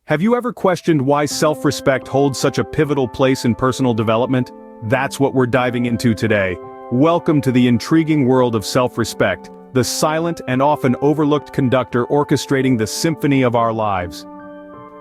Have you ever questioned why self-respect holds such a pivotal place in personal development? That's what we're diving into today. Welcome to the intriguing world of self-respect, the silent and often overlooked conductor orchestrating the symphony of our lives.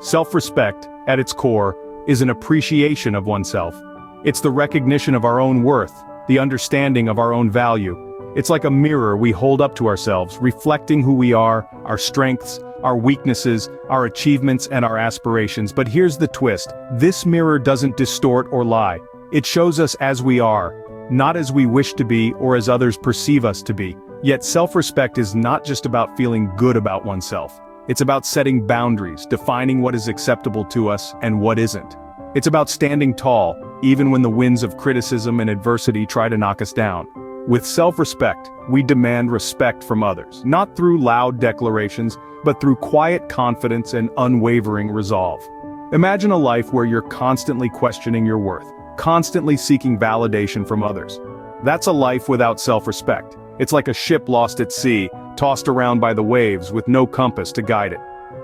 Self-respect, at its core, is an appreciation of oneself. It's the recognition of our own worth, the understanding of our own value. It's like a mirror we hold up to ourselves, reflecting who we are, our strengths, our weaknesses, our achievements, and our aspirations. But here's the twist. This mirror doesn't distort or lie. It shows us as we are, not as we wish to be or as others perceive us to be. Yet self-respect is not just about feeling good about oneself. It's about setting boundaries, defining what is acceptable to us and what isn't. It's about standing tall, even when the winds of criticism and adversity try to knock us down. With self-respect, we demand respect from others, not through loud declarations, but through quiet confidence and unwavering resolve. Imagine a life where you're constantly questioning your worth, constantly seeking validation from others. That's a life without self-respect. It's like a ship lost at sea, tossed around by the waves with no compass to guide it.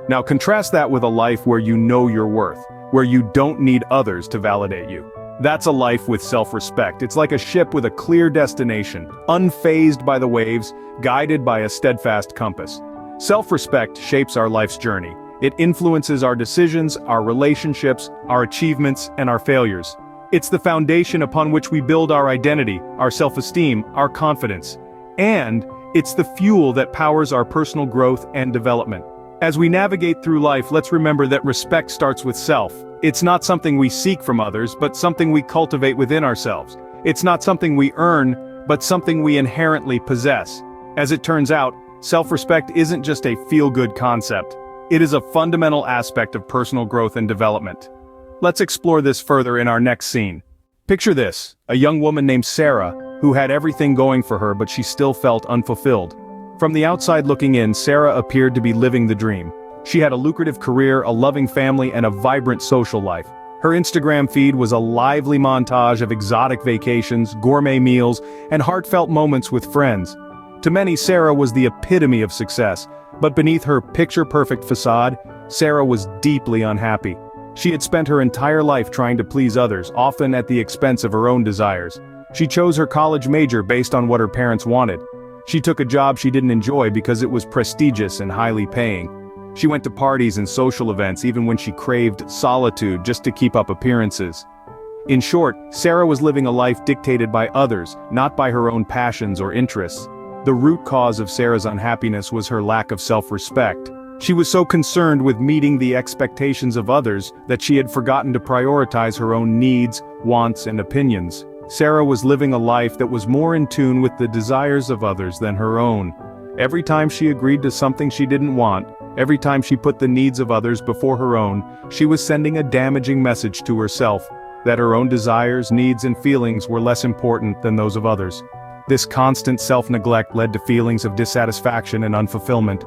Now contrast that with a life where you know your worth, where you don't need others to validate you. That's a life with self-respect. It's like a ship with a clear destination, unfazed by the waves, guided by a steadfast compass. Self-respect shapes our life's journey. It influences our decisions, our relationships, our achievements, and our failures. It's the foundation upon which we build our identity, our self-esteem, our confidence. And it's the fuel that powers our personal growth and development. As we navigate through life, let's remember that respect starts with self. It's not something we seek from others, but something we cultivate within ourselves. It's not something we earn, but something we inherently possess. As it turns out, self-respect isn't just a feel-good concept. It is a fundamental aspect of personal growth and development. Let's explore this further in our next scene. Picture this, a young woman named Sarah, who had everything going for her but she still felt unfulfilled. From the outside looking in, Sarah appeared to be living the dream. She had a lucrative career, a loving family, and a vibrant social life. Her Instagram feed was a lively montage of exotic vacations, gourmet meals, and heartfelt moments with friends. To many, Sarah was the epitome of success, but beneath her picture-perfect facade, Sarah was deeply unhappy. She had spent her entire life trying to please others, often at the expense of her own desires. She chose her college major based on what her parents wanted. She took a job she didn't enjoy because it was prestigious and highly paying. She went to parties and social events even when she craved solitude just to keep up appearances. In short, Sarah was living a life dictated by others, not by her own passions or interests. The root cause of Sarah's unhappiness was her lack of self-respect. She was so concerned with meeting the expectations of others that she had forgotten to prioritize her own needs, wants, and opinions. Sarah was living a life that was more in tune with the desires of others than her own. Every time she agreed to something she didn't want, every time she put the needs of others before her own, she was sending a damaging message to herself, that her own desires, needs, and feelings were less important than those of others. This constant self-neglect led to feelings of dissatisfaction and unfulfillment.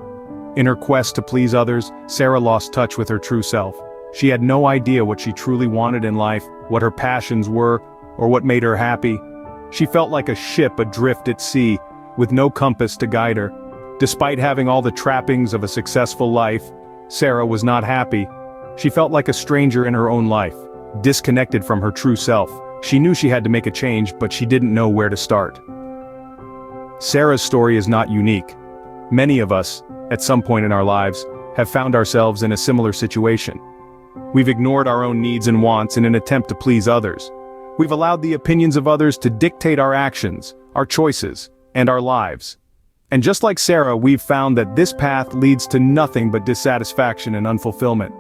In her quest to please others, Sarah lost touch with her true self. She had no idea what she truly wanted in life, what her passions were, or what made her happy. She felt like a ship adrift at sea, with no compass to guide her. Despite having all the trappings of a successful life, Sarah was not happy. She felt like a stranger in her own life, disconnected from her true self. She knew she had to make a change, but she didn't know where to start. Sarah's story is not unique. Many of us, at some point in our lives, have found ourselves in a similar situation. We've ignored our own needs and wants in an attempt to please others. We've allowed the opinions of others to dictate our actions, our choices, and our lives. And just like Sarah, we've found that this path leads to nothing but dissatisfaction and unfulfillment.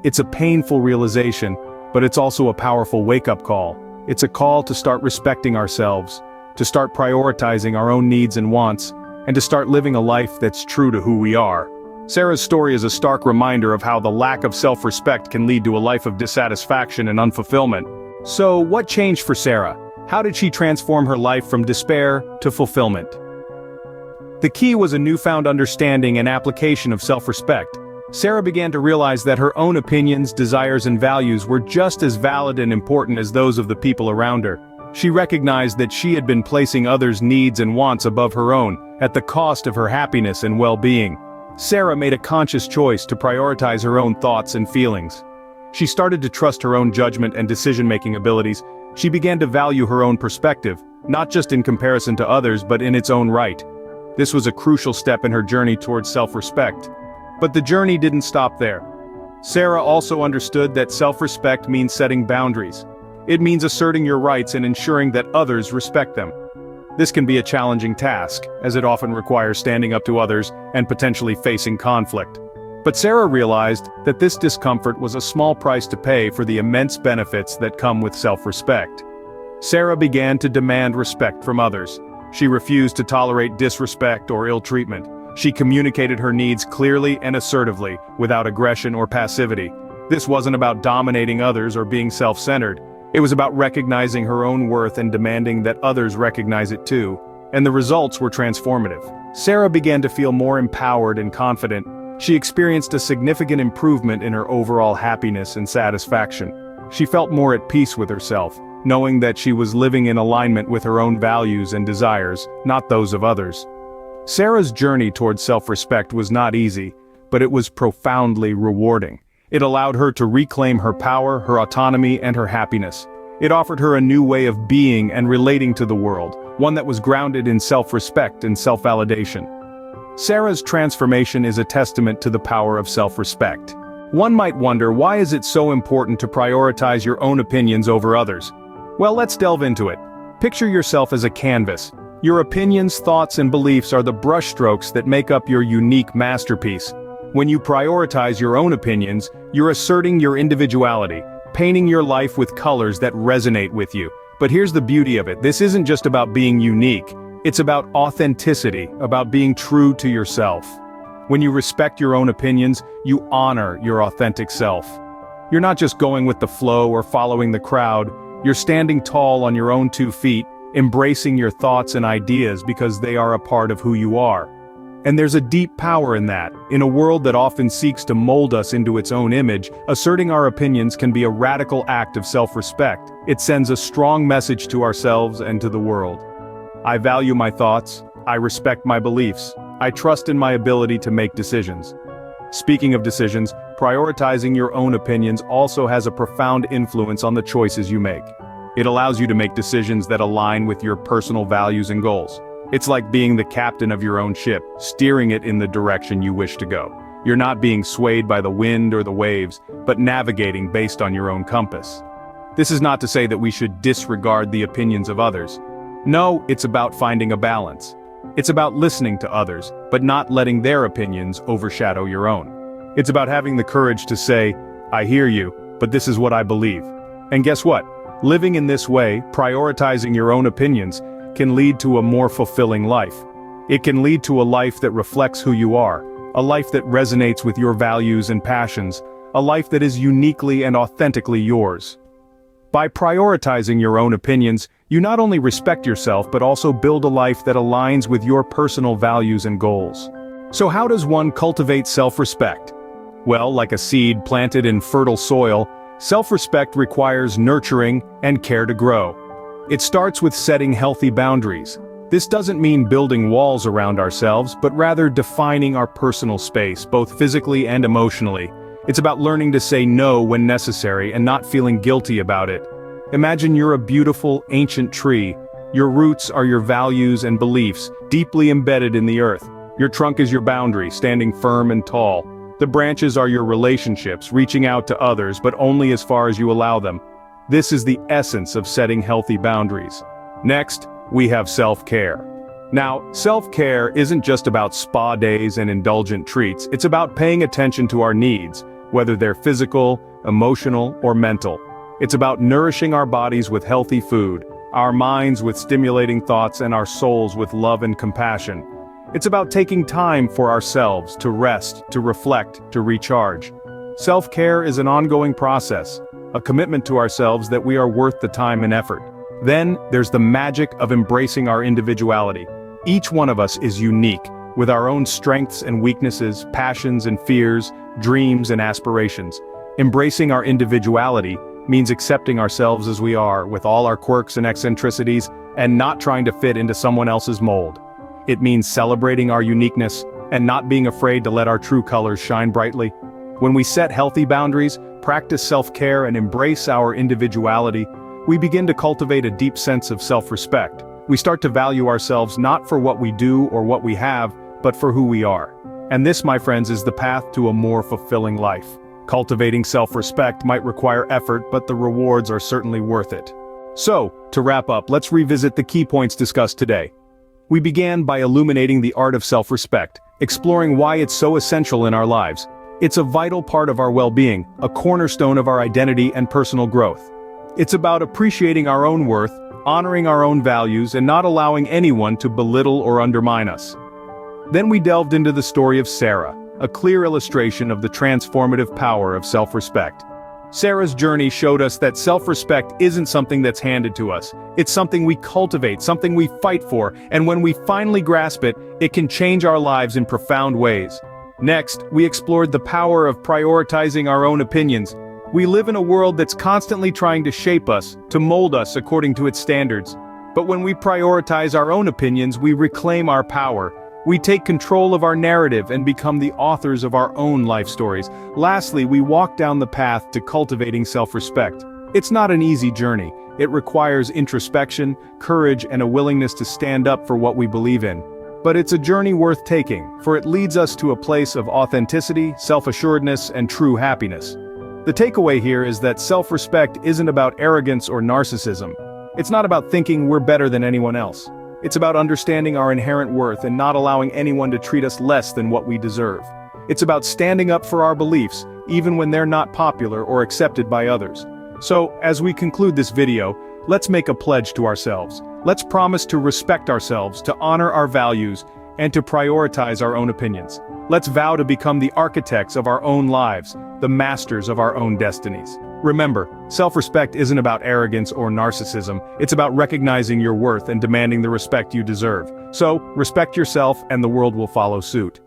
It's a painful realization, but it's also a powerful wake-up call. It's a call to start respecting ourselves, to start prioritizing our own needs and wants, and to start living a life that's true to who we are. Sarah's story is a stark reminder of how the lack of self-respect can lead to a life of dissatisfaction and unfulfillment. So, what changed for Sarah? How did she transform her life from despair to fulfillment? The key was a newfound understanding and application of self-respect. Sarah began to realize that her own opinions, desires, and values were just as valid and important as those of the people around her. She recognized that she had been placing others' needs and wants above her own, at the cost of her happiness and well-being. Sarah made a conscious choice to prioritize her own thoughts and feelings. She started to trust her own judgment and decision-making abilities. She began to value her own perspective, not just in comparison to others but in its own right. This was a crucial step in her journey towards self-respect. But the journey didn't stop there. Sarah also understood that self-respect means setting boundaries. It means asserting your rights and ensuring that others respect them. This can be a challenging task, as it often requires standing up to others and potentially facing conflict. But Sarah realized that this discomfort was a small price to pay for the immense benefits that come with self-respect. Sarah began to demand respect from others. She refused to tolerate disrespect or ill treatment. She communicated her needs clearly and assertively, without aggression or passivity. This wasn't about dominating others or being self-centered. It was about recognizing her own worth and demanding that others recognize it too. And the results were transformative. Sarah began to feel more empowered and confident. She experienced a significant improvement in her overall happiness and satisfaction. She felt more at peace with herself, knowing that she was living in alignment with her own values and desires, not those of others. Sarah's journey towards self-respect was not easy, but it was profoundly rewarding. It allowed her to reclaim her power, her autonomy, and her happiness. It offered her a new way of being and relating to the world, one that was grounded in self-respect and self-validation. Sarah's transformation is a testament to the power of self-respect. One might wonder, why is it so important to prioritize your own opinions over others? Well, let's delve into it. Picture yourself as a canvas. Your opinions, thoughts, and beliefs are the brushstrokes that make up your unique masterpiece. When you prioritize your own opinions, you're asserting your individuality, painting your life with colors that resonate with you. But here's the beauty of it. This isn't just about being unique. It's about authenticity, about being true to yourself. When you respect your own opinions, you honor your authentic self. You're not just going with the flow or following the crowd. You're standing tall on your own 2 feet, embracing your thoughts and ideas because they are a part of who you are. And there's a deep power in that. In a world that often seeks to mold us into its own image, asserting our opinions can be a radical act of self-respect. It sends a strong message to ourselves and to the world. I value my thoughts, I respect my beliefs, I trust in my ability to make decisions. Speaking of decisions, prioritizing your own opinions also has a profound influence on the choices you make. It allows you to make decisions that align with your personal values and goals. It's like being the captain of your own ship, steering it in the direction you wish to go. You're not being swayed by the wind or the waves, but navigating based on your own compass. This is not to say that we should disregard the opinions of others. No, it's about finding a balance. It's about listening to others, but not letting their opinions overshadow your own. It's about having the courage to say, I hear you, but this is what I believe. And guess what? Living in this way, prioritizing your own opinions, can lead to a more fulfilling life. It can lead to a life that reflects who you are, a life that resonates with your values and passions, a life that is uniquely and authentically yours. By prioritizing your own opinions, you not only respect yourself but also build a life that aligns with your personal values and goals. So how does one cultivate self-respect? Well, like a seed planted in fertile soil, self-respect requires nurturing and care to grow. It starts with setting healthy boundaries. This doesn't mean building walls around ourselves, but rather defining our personal space, both physically and emotionally. It's about learning to say no when necessary and not feeling guilty about it. Imagine you're a beautiful, ancient tree. Your roots are your values and beliefs, deeply embedded in the earth. Your trunk is your boundary, standing firm and tall. The branches are your relationships, reaching out to others, but only as far as you allow them. This is the essence of setting healthy boundaries. Next, we have self-care. Now, self-care isn't just about spa days and indulgent treats. It's about paying attention to our needs, whether they're physical, emotional, or mental. It's about nourishing our bodies with healthy food, our minds with stimulating thoughts, and our souls with love and compassion. It's about taking time for ourselves to rest, to reflect, to recharge. Self-care is an ongoing process, a commitment to ourselves that we are worth the time and effort. Then, there's the magic of embracing our individuality. Each one of us is unique, with our own strengths and weaknesses, passions and fears, dreams and aspirations. Embracing our individuality means accepting ourselves as we are, with all our quirks and eccentricities, and not trying to fit into someone else's mold. It means celebrating our uniqueness and not being afraid to let our true colors shine brightly. When we set healthy boundaries, practice self-care and embrace our individuality, we begin to cultivate a deep sense of self-respect. We start to value ourselves not for what we do or what we have, but for who we are. And this, my friends, is the path to a more fulfilling life. Cultivating self-respect might require effort, but the rewards are certainly worth it. So, to wrap up, let's revisit the key points discussed today. We began by illuminating the art of self-respect, exploring why it's so essential in our lives. It's a vital part of our well-being, a cornerstone of our identity and personal growth. It's about appreciating our own worth, honoring our own values, and not allowing anyone to belittle or undermine us. Then we delved into the story of Sarah, a clear illustration of the transformative power of self-respect. Sarah's journey showed us that self-respect isn't something that's handed to us. It's something we cultivate, something we fight for, and when we finally grasp it, it can change our lives in profound ways. Next, we explored the power of prioritizing our own opinions. We live in a world that's constantly trying to shape us, to mold us according to its standards. But when we prioritize our own opinions, we reclaim our power. We take control of our narrative and become the authors of our own life stories. Lastly, we walk down the path to cultivating self-respect. It's not an easy journey. It requires introspection, courage, and a willingness to stand up for what we believe in. But it's a journey worth taking, for it leads us to a place of authenticity, self-assuredness, and true happiness. The takeaway here is that self-respect isn't about arrogance or narcissism. It's not about thinking we're better than anyone else. It's about understanding our inherent worth and not allowing anyone to treat us less than what we deserve. It's about standing up for our beliefs, even when they're not popular or accepted by others. So, as we conclude this video, let's make a pledge to ourselves. Let's promise to respect ourselves, to honor our values, and to prioritize our own opinions. Let's vow to become the architects of our own lives, the masters of our own destinies. Remember, self-respect isn't about arrogance or narcissism. It's about recognizing your worth and demanding the respect you deserve. So, respect yourself and the world will follow suit.